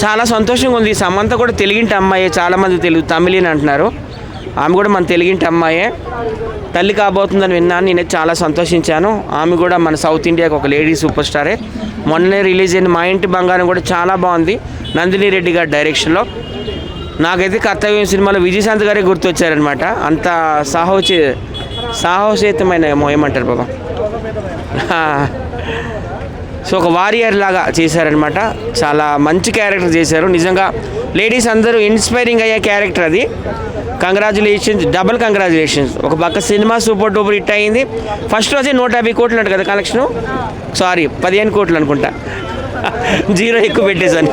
చాలా సంతోషంగా ఉంది. సమంత కూడా తెలుగింటి అమ్మాయే, చాలామంది తమిళని అంటున్నారు. ఆమె కూడా మన తెలుగింటి అమ్మాయే, తల్లి కాబోతుందని విన్నాను. నేనే చాలా సంతోషించాను. ఆమె కూడా మన సౌత్ ఇండియాకి ఒక లేడీ సూపర్ స్టారే. మొన్ననే రిలీజ్ అయిన మా ఇంటి బంగారం కూడా చాలా బాగుంది, నందిని రెడ్డి గారి డైరెక్షన్లో. నాకైతే కర్తవ్యం సినిమాలో విజయశాంతి గారే గుర్తొచ్చారనమాట. అంత సాహోసేతమైన ఏమంటారు బాబా, సో ఒక వారియర్ లాగా చేశారనమాట. చాలా మంచి క్యారెక్టర్ చేశారు నిజంగా. లేడీస్ అందరూ ఇన్స్పైరింగ్ అయ్యే క్యారెక్టర్ అది. Congratulations, double congratulations. ఒక పక్క సినిమా సూపర్ డూపర్ హిట్ అయింది. ఫస్ట్ రోజే 150 కోట్లు అంట కదా కలెక్షను, సారీ 15 కోట్లు అనుకుంటా, జీరో ఎక్కువ పెట్టేశాను.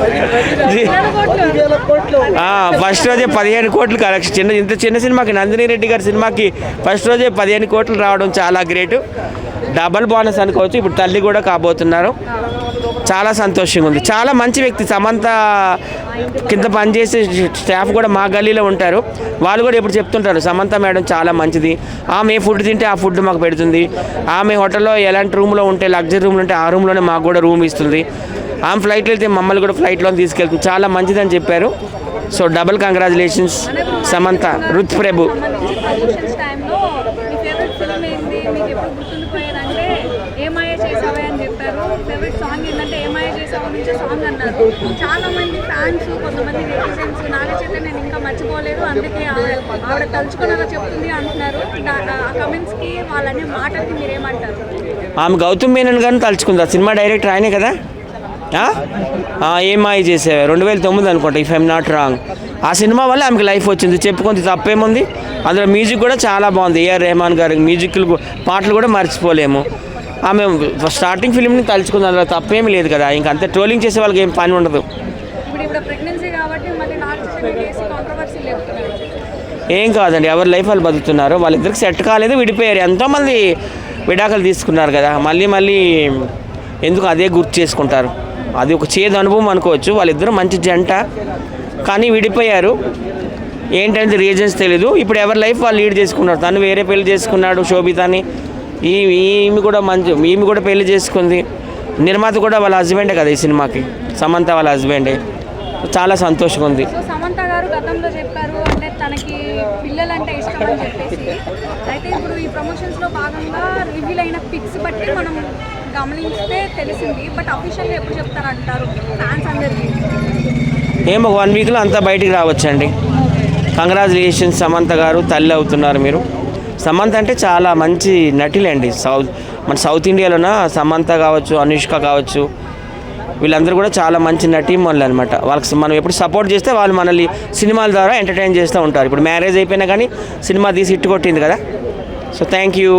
ఫస్ట్ రోజే 15 కోట్లు కలెక్షన్. ఇంత చిన్న సినిమాకి, నందిని రెడ్డి గారి సినిమాకి ఫస్ట్ రోజే 15 కోట్లు రావడం చాలా గ్రేటు. డబల్ బోనస్ అనుకోవచ్చు. ఇప్పుడు తల్లి కూడా కాబోతున్నారు. చాలా సంతోషంగా ఉంది. చాలా మంచి వ్యక్తి. సమంత కింద పనిచేసే స్టాఫ్ కూడా మా గల్లీలో ఉంటారు. వాళ్ళు కూడా ఎప్పుడు చెప్తుంటారు, సమంత మేడం చాలా మంచిది, ఆమె ఏ ఫుడ్ తింటే ఆ ఫుడ్ మాకు పెడుతుంది, ఆమె హోటల్లో ఎలాంటి రూమ్లో ఉంటే, లగ్జరీ రూమ్లో ఉంటే ఆ రూమ్లోనే మాకు కూడా రూమ్ ఇస్తుంది, ఆమె ఫ్లైట్లో వెళ్తే మమ్మల్ని కూడా ఫ్లైట్లో తీసుకెళ్తుంది, చాలా మంచిదని చెప్పారు. So double congratulations Samantha, Ruth Prabhu. చాలా మంది ఫ్యాన్స్, కొంతమంది నెటిజన్స్ నాగ చైతన్య ఇంకా మర్చిపోలేదు, అందుకే ఆవిడ తలుచుకున్నారో చెప్తుంది అంటున్నారు. ఆ కమెంట్స్ కి వాళ్ళనే మాటలకి మీరేమంటారు? ఆమె గౌతమ్ మేనన్ గారిని తలుచుకుంది. ఆ సినిమా డైరెక్టర్ ఆయనే కదా. ఏమాయ చేసేవా 2009 అనుకుంటా, ఇఫ్ ఐఎమ్ నాట్ రాంగ్. ఆ సినిమా వల్ల ఆమెకి లైఫ్ వచ్చింది. చెప్పుకుంది తప్పేముంది. అందులో మ్యూజిక్ కూడా చాలా బాగుంది. ఏఆర్ రెహమాన్ గారి మ్యూజిక్లు, పాటలు కూడా మర్చిపోలేము. ఆమె స్టార్టింగ్ ఫిల్మ్ని తలుచుకుంది, అందులో తప్పేమీ లేదు కదా. ఇంకా అంతే, ట్రోలింగ్ చేసే వాళ్ళకి ఏం పని ఉండదు. ఏం కాదండి, ఎవరి లైఫ్ వాళ్ళు బతుకుతున్నారు. వాళ్ళిద్దరికి సెట్ కాలేదు, విడిపోయారు. ఎంతోమంది విడాకులు తీసుకున్నారు కదా. మళ్ళీ ఎందుకు అదే గుర్తు చేసుకుంటారు. అది ఒక చేదు అనుభవం అనుకోవచ్చు. వాళ్ళిద్దరూ మంచి జంట, కానీ విడిపోయారు. ఏంటంటే రీజన్స్ తెలీదు. ఇప్పుడు ఎవరి లైఫ్ వాళ్ళు లీడ్ చేసుకున్నారు. తను వేరే పెళ్లి చేసుకున్నాడు శోభితాని, ఈమె కూడా పెళ్లి చేసుకుంది. నిర్మాత కూడా వాళ్ళ హస్బెండే కదా ఈ సినిమాకి, సమంత వాళ్ళ హస్బెండే. చాలా సంతోషంగా ఉంది. సమంత గారు గతంలో చెప్పారు అంటే తనకి పిల్లలంటే ఇష్టం అని చెప్పేసి. అయితే ఇప్పుడు ఈ ప్రమోషన్స్లో భాగంగా రివీల్ అయిన పిక్స్ బట్టి మనం గమనిస్తే తెలిసింది. బట్ అఫీషియల్గా ఎప్పుడు చెప్తారంటారు ఫ్యాన్స్ అందరికీ? ఏమో 1 వీక్లో అంతా బయటికి రావచ్చండి. కంగ్రాచులేషన్స్ సమంత గారు, తల్లి అవుతున్నారు మీరు. సమంత అంటే చాలా మంచి నటిలండి. మన సౌత్ ఇండియాలోన సమంత కావచ్చు, అనుష్క కావచ్చు, వీళ్ళందరూ కూడా చాలా మంచి నటీమణులు అనమాట. వాళ్ళకి మనం ఎప్పుడు సపోర్ట్ చేస్తే వాళ్ళు మనల్ని సినిమాల ద్వారా ఎంటర్టైన్ చేస్తూ ఉంటారు. ఇప్పుడు మ్యారేజ్ అయిపోయినా కానీ సినిమా తీసి హిట్ కొట్టింది కదా. So thank you.